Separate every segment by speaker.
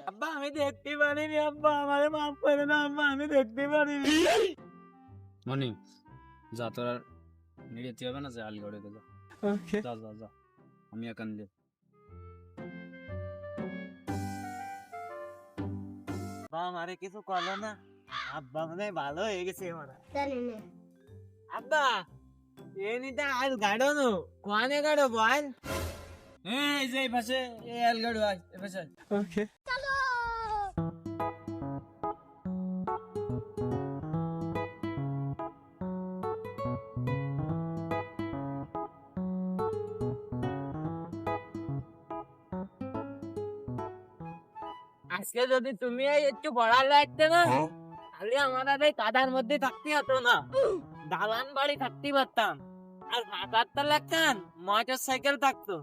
Speaker 1: আব্বা আমি দেখতে পারিনি, আব্বা আমারে মাফ করে না, আব্বা আমি দেখতে পারিনি।
Speaker 2: মনি যা, তোর আর নিড়েতে হবে না, যে আলিগড়ে যা। যা যা যা, আমি একান দে।
Speaker 1: আব্বা আমারে কিছু করলো না, আব্বা মানে ভালো হয়ে গেছে ওরা। আব্বা এনিটা আজ গাড়ো কোয়ানে গাড়ো বল।
Speaker 2: এই যে এই পাশে, এই আলগাড়ু আয়, এই পাশে আয়।
Speaker 1: ওকে আজকে যদি তুমি একটু বড় লাগতে না, তাহলে আমাদের এই কাদার মধ্যে থাকতে হতো না, দালান বাড়ি থাকতে পারতাম। আর ৭-৮ লাগতাম, মোটর সাইকেল থাকতো।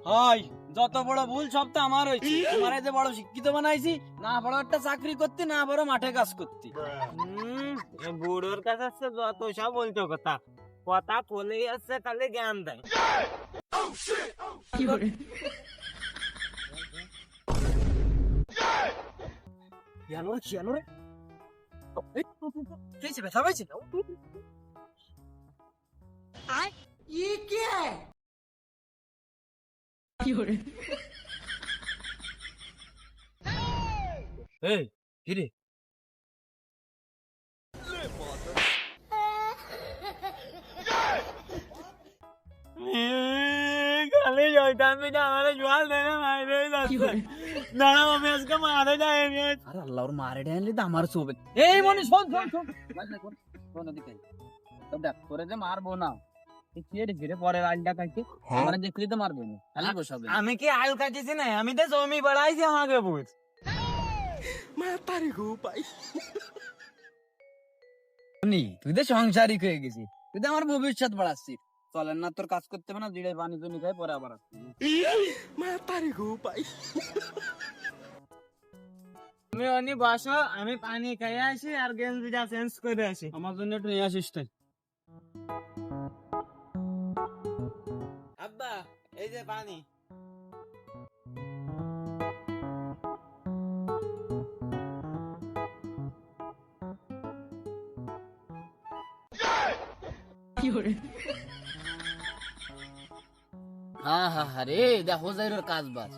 Speaker 2: হাই, যত বড় ভুল সব তো আমার হয়েছে। তোমারে যে বড় শিক্ষিত বানাইছি, না বড় একটা চাকরি করতে, না বড় মাঠে কাজ করতে।
Speaker 1: এ বুড়োর কাছে যত সব বলতো কথা কথা বলেই আসছে, খালি জ্ঞান দেয়।
Speaker 2: জানো জানো রে, কেছে ব্যথা পাইছে না? এই কি রে?
Speaker 1: খালি শয়তান বেটা আমারে জল দেনে মাইরে যাচ্ছে। দাঁড়াও আমি আজকে মারে যাইনি।
Speaker 2: আরে আল্লাহ, ওর মারে ডাইলে তো আমার সোবে। এই মনি শোন শোন শোন, শোন এদিকে। তো দেখ, তোরে যে মারবো না, তুই কি রে ফিরে পরে আলটা কাটতে আমারে দেখলি তো মারবে না, খালি বসাবে।
Speaker 1: আমি কি আল কাটিছি না, আমি তো জমি বাড়াইছি, আমাকে বুঝ।
Speaker 2: নি তুই তো সংসারিক হয়ে গেছিস, তুই তো আমার ভবিষ্যৎ বাড়াচ্ছিস। চলেন না, তোর কাজ করতে হবে না, জিড়ে পানি জমি খাই পরে আবার আসছিস।
Speaker 1: তুমি অনি বসো, আমি পানি খাই আসি আর গেঞ্জিটা চেঞ্জ করে আসি।
Speaker 2: আমার জন্য একটু নিয়ে আসিস তাই।
Speaker 1: আব্বা এই যে পানি।
Speaker 2: হ্যাঁ হ্যাঁ হ্যাঁ রে, দেখো যাই ওর কাজ বাজ।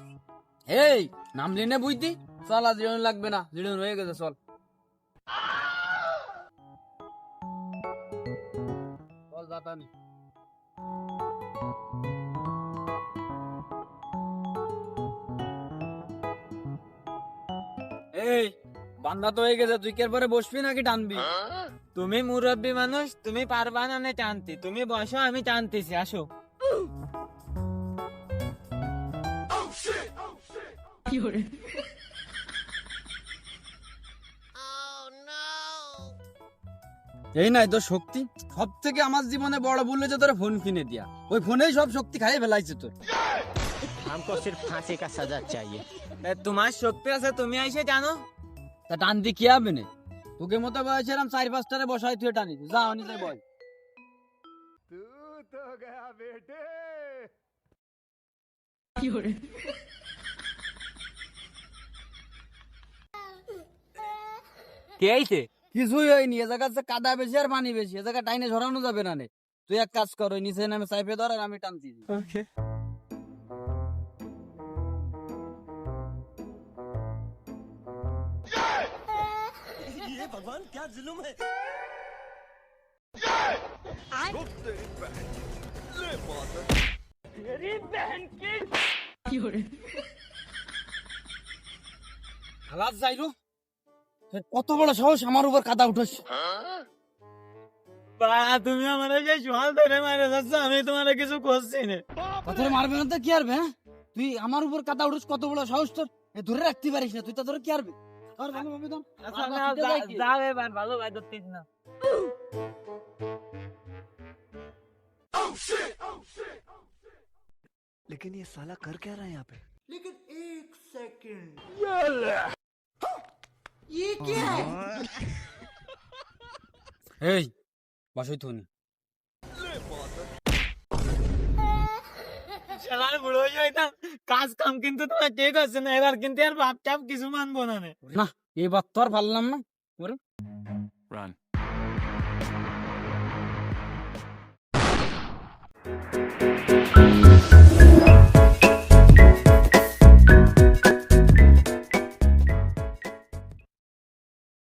Speaker 2: এই নামলি না বুঝতি, চল আজ জিরন লাগবে না, জিরন হয়ে গেছে, চল চল যাতানি। এই বান্দা তো হয়ে গেছে, তুই কে পরে বসবি নাকি টানবি?
Speaker 1: তুমি মুরব্বী মানুষ, তুমি পারবা না নে টানতে, তুমি বসো আমি টানতেছি, আসো।
Speaker 2: এই নাই তো শক্তি। সব থেকে আমার জীবনে বড় ভুল হয়েছে তোর ফোন কিনে দিয়া, ওই ফোনেই সব শক্তি খাইয়ে ফেলাইছে তোর।
Speaker 1: हमको सिर्फ फांसी का सजा चाहिए। তোমার শক্তি আছে, তুমি এসে জানো।
Speaker 2: তা টান দি কি হবে না? তোকে মতো বয়সে এরম 4-5টারে বসাই তুই টানি যা, অনিতে বল।
Speaker 3: तू तो गया बेटे।
Speaker 1: কে আইছে?
Speaker 2: কিছুই হয়নি, এ জায়গাতে কাদা বেশি আর পানি বেশি, এ জায়গা টাইনে ঝরানো যাবে না নে। তুই এক কাজ কর, ওই নিচে নামে চাইপে ধর আর আমি টানছি।
Speaker 1: ওকে
Speaker 3: ये भगवान क्या जुल्म है।
Speaker 1: मेरी बहन की
Speaker 2: হালাত যাইরো, কত বড় সাহস আমার উপর কাদা উঠাস।
Speaker 1: বা তুমি আমার যে জল ধরে মারে যাচ্ছ, আমি তোমার কিছু করছি না।
Speaker 2: কথারে মারবে না তো কি আরবে? হ্যাঁ, তুই আমার উপর কাদা উঠাস, কত বড় সাহস তোর? ধরে রাখতে পারিস না, তুই তা ধরে কি আরবে? আর ভালো ভাবে দাম।
Speaker 1: যাও এবার, ভালো ভাই ধরতিস না।
Speaker 3: लेकिन ये साला कर क्या रहा है यहाँ पे।
Speaker 4: लेकिन एक सेकंड, ये क्या है?
Speaker 2: এই বসই থুনি
Speaker 1: শালার বুড়ো হয়ে যাইতাম, কাজ কাম কিন্তু তোমার ঠিক আছে না, এবার কিন্তু আর বাপ টাপ কিছু মানবো না রে।
Speaker 2: না এবার তো আর পারলাম না
Speaker 5: Run.